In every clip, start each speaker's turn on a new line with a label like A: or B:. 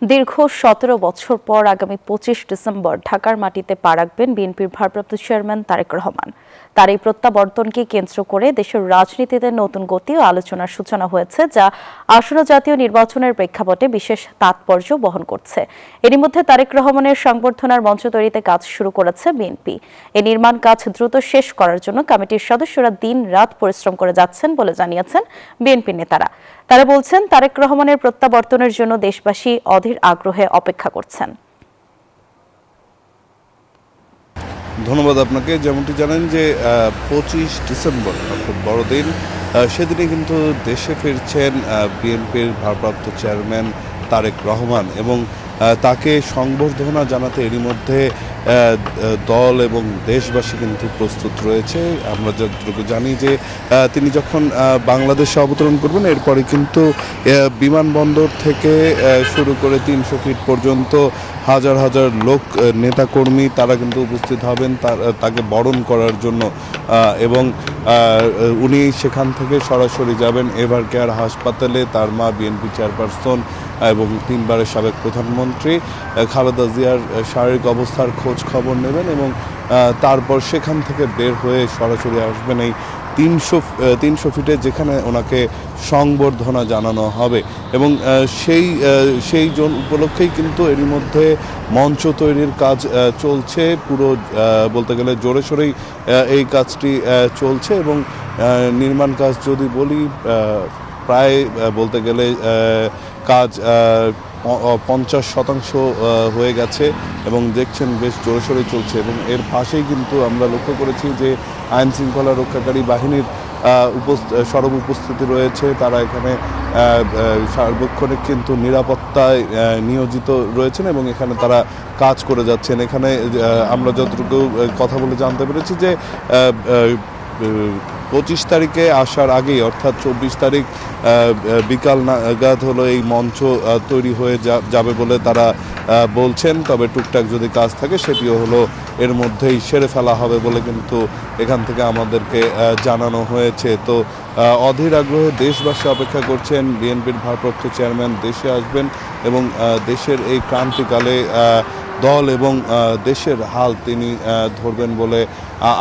A: দীর্ঘ ১৭ বছর পর আগামী ২৫ ডিসেম্বর ঢাকার মাটিতে পা রাখবেন বিএনপির ভারপ্রাপ্ত চেয়ারম্যান তারেক রহমান। তার এই প্রত্যাবর্তনকে কেন্দ্র করে দেশের রাজনীতিতে নতুন গতি ও আলোচনার সূচনা হয়েছে, যা আসন্ন জাতীয় নির্বাচনের প্রেক্ষাপটে বিশেষ তাৎপর্য বহন করছে। এরই মধ্যে তারেক রহমানের সংবর্ধনার মঞ্চ তৈরিতে কাজ শুরু করেছে বিএনপি। এই নির্মাণ কাজ দ্রুত শেষ করার জন্য কমিটির সদস্যরা দিন-রাত পরিশ্রম করে যাচ্ছেন বলে জানিয়েছেন বিএনপি নেতারা। তারা বলছেন, তারেক রহমানের প্রত্যাবর্তনের জন্য দেশবাসী অধীর আগ্রহে অপেক্ষা করছেন।
B: ধন্যবাদ আপনাকে। যেমনটি জানেন যে ২৫ ডিসেম্বর অর্থাৎ বড়দিন, সেদিনে কিন্তু দেশে ফিরছেন বিএনপির ভারপ্রাপ্ত চেয়ারম্যান তারেক রহমান এবং তাকে সংবর্ধনা জানাতে এরই মধ্যে দল এবং দেশবাসী কিন্তু প্রস্তুত রয়েছে। আমরা যতটুকু জানি যে তিনি যখন বাংলাদেশে অবতরণ করবেন, এরপরে কিন্তু বিমানবন্দর থেকে শুরু করে ৩০০ ফিট পর্যন্ত হাজার হাজার লোক, নেতাকর্মী তারা কিন্তু উপস্থিত হবেন তাকে বরণ করার জন্য এবং উনি সেখান থেকে সরাসরি যাবেন এভার কেয়ার হাসপাতালে। তার মা বিএনপি চেয়ারপারসন এবং ৩ বারের সাবেক প্রধানমন্ত্রী খালেদা জিয়ার শারীরিক অবস্থার খোঁজ খবর নেবেন এবং তারপর সেখান থেকে বের হয়ে সরাসরি আসবেন এই ৩০০ ফিটে, যেখানে ওনাকে সংবর্ধনা জানানো হবে এবং সেই উপলক্ষেই কিন্তু এরই মধ্যে মঞ্চ তৈরির কাজ চলছে। পুরো বলতে গেলে জোরে সোরেই এই কাজটি চলছে এবং নির্মাণ কাজ যদি বলি, প্রায় বলতে গেলে কাজ ৫০% হয়ে গেছে এবং দেখছেন বেশ জোরে সোরে চলছে এবং এর পাশেই কিন্তু আমরা লক্ষ্য করেছি যে আইন শৃঙ্খলা রক্ষাকারী বাহিনীর সরব উপস্থিতি রয়েছে। তারা এখানে সার্বক্ষণিক কিন্তু নিরাপত্তায় নিয়োজিত রয়েছেন এবং এখানে তারা কাজ করে যাচ্ছেন। এখানে আমরা যতটুকু কথা বলে জানতে পেরেছি যে ২৫ তারিখে আসার আগেই অর্থাৎ ২৪ তারিখ বিকাল নাগাদ হলো এই মঞ্চ তৈরি হয়ে যাবে বলে তারা বলছেন। তবে টুকটাক যদি কাজ থাকে সেটিও হলো এর মধ্যেই সেরে ফেলা হবে বলে কিন্তু এখান থেকে আমাদেরকে জানানো হয়েছে। তো অধীর আগ্রহে দেশবাসী অপেক্ষা করছেন বিএনপির ভারপ্রাপ্ত চেয়ারম্যান দেশে আসবেন এবং দেশের এই ক্রান্তিকালে দল এবং দেশের হাল তিনি ধরবেন বলে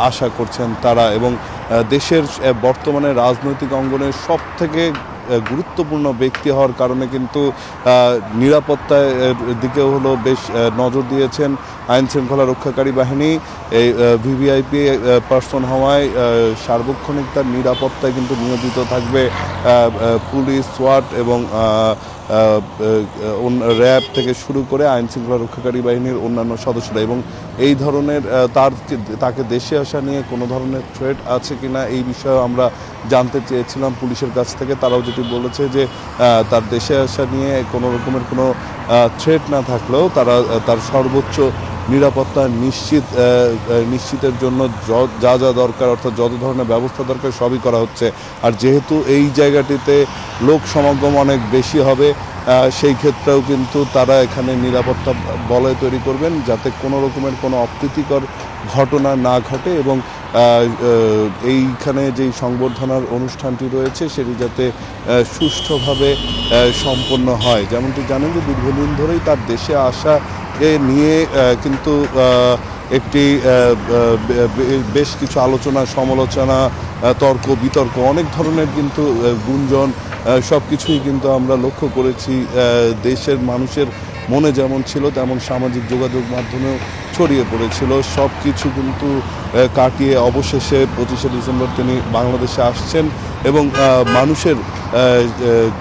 B: আশা করছেন তারা এবং দেশের বর্তমানে রাজনৈতিক অঙ্গনের সবথেকে গুরুত্বপূর্ণ ব্যক্তি হওয়ার কারণে কিন্তু নিরাপত্তার দিকেও হলো বেশ নজর দিয়েছেন আইন শৃঙ্খলা রক্ষাকারী বাহিনী। এই ভিভিআইপি পার্সন হওয়ায় সার্বক্ষণিক তার নিরাপত্তায় কিন্তু নিয়োজিত থাকবে পুলিশ, সোয়াট এবং র্যাব থেকে শুরু করে আইন শৃঙ্খলা রক্ষাকারী বাহিনীর অন্যান্য সদস্যরা এবং এই ধরনের তাকে দেশে আসা নিয়ে কোনো ধরনের থ্রেট আছে কিনা এই বিষয়ে আমরা জানতে চেয়েছিলাম পুলিশের কাছ থেকে। তারাও যেটি বলেছে যে তার দেশে আসা নিয়ে কোনো রকমের কোনো থ্রেট না থাকলেও তারা তার সর্বোচ্চ নিরাপত্তা নিশ্চিতের জন্য যা যা দরকার অর্থাৎ যত ধরনের ব্যবস্থা দরকার সবই করা হচ্ছে। আর যেহেতু এই জায়গাটিতে লোক সমাগম অনেক বেশি হবে, সেই ক্ষেত্রেও কিন্তু তারা এখানে নিরাপত্তা বলয় তৈরি করবেন যাতে কোনো রকমের কোনো অপ্রীতিকর ঘটনা না ঘটে এবং এইখানে যেই সংবর্ধনার অনুষ্ঠানটি রয়েছে সেটি যাতে সুষ্ঠুভাবে সম্পন্ন হয়। যেমনটি জানেন যে দীর্ঘদিন ধরেই তার দেশে আসা নিয়ে কিন্তু একটি বেশ কিছু আলোচনা সমালোচনা, তর্ক বিতর্ক, অনেক ধরনের কিন্তু গুঞ্জন সব কিছুই কিন্তু আমরা লক্ষ্য করেছি। দেশের মানুষের মনে যেমন ছিল তেমন সামাজিক যোগাযোগ মাধ্যমেও ছড়িয়ে পড়েছিল। সব কিছু কিন্তু কাটিয়ে অবশেষে ২৫শে ডিসেম্বর তিনি বাংলাদেশে আসছেন এবং মানুষের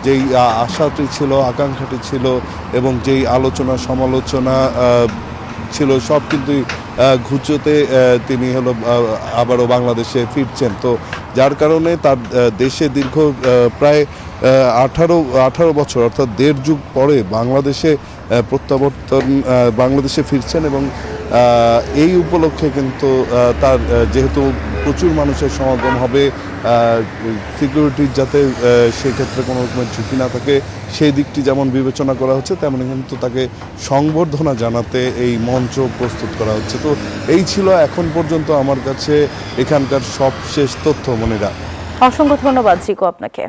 B: যেই আশাটি ছিল, আকাঙ্ক্ষাটি ছিল এবং যেই আলোচনা সমালোচনা ছিল সব কিন্তু ঘুচোতে তিনি হলো আবারও বাংলাদেশে ফিরছেন। তো যার কারণে তার দেশে দীর্ঘ প্রায় ১৮ বছর অর্থাৎ ১.৫ যুগ পরে বাংলাদেশে ফিরছেন এবং এই উপলক্ষে কিন্তু তার যেহেতু প্রচুর মানুষের সমাগম হবে, সিকিউরিটির যাতে সেক্ষেত্রে কোনো রকমের ঝুঁকি না থাকে সেই দিকটি যেমন বিবেচনা করা হচ্ছে, তেমনি কিন্তু তাকে সংবর্ধনা জানাতে এই মঞ্চ প্রস্তুত করা হচ্ছে। তো এই ছিল এখন পর্যন্ত আমার কাছে এখানকার সবশেষ তথ্য। মনিরা,
A: অসংখ্য ধন্যবাদ জিকো আপনাকে।